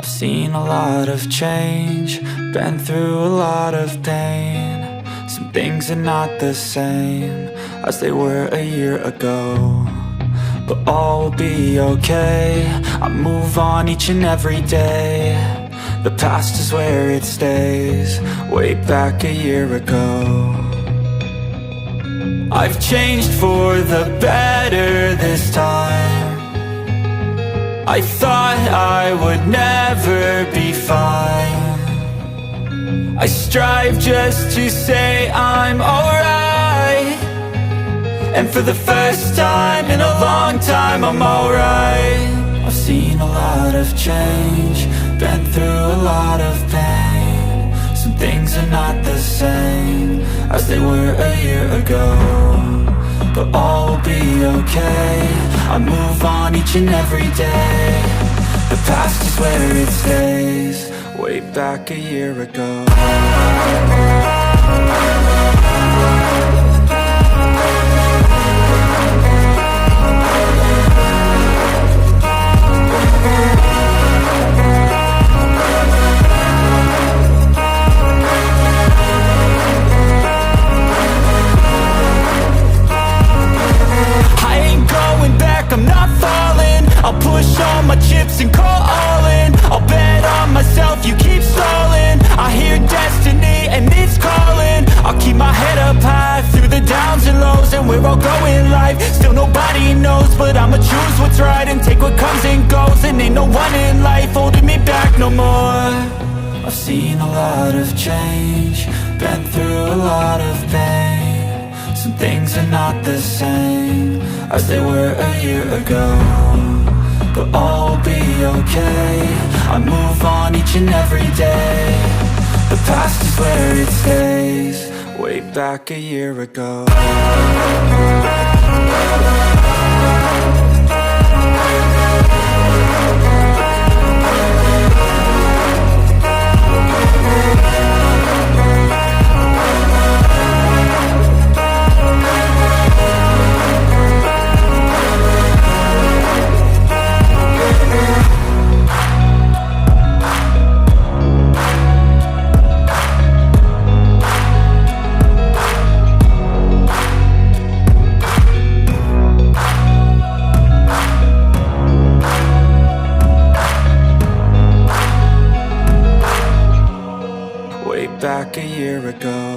I've seen a lot of change, been through a lot of pain. Some things are not the same as they were a year ago, but all will be okay. I move on each and every day. The past is where it stays, way back a year ago. I've changed for the better this time. I thought I would never be fine. I strive just to say I'm alright, and for the first time in a long time I'm alright. I've seen a lot of change, been through a lot of pain. Some things are not the same as they were a year ago, but all will be okay. I move on each and every day. The past is where it stays, way back a year ago. I'm not falling. I'll push all my chips and call all in. I'll bet on myself, you keep stalling. I hear destiny and it's calling. I'll keep my head up high through the downs and lows, and we're all going live. Still nobody knows, but I'ma choose what's right and take what comes and goes. And ain't no one in life holding me back no more. I've seen a lot of change, been through a lot of pain. Some things are not the same as they were a year ago, but all will be okay. I move on each and every day. The past is where it stays, way back a year ago. Back a year ago.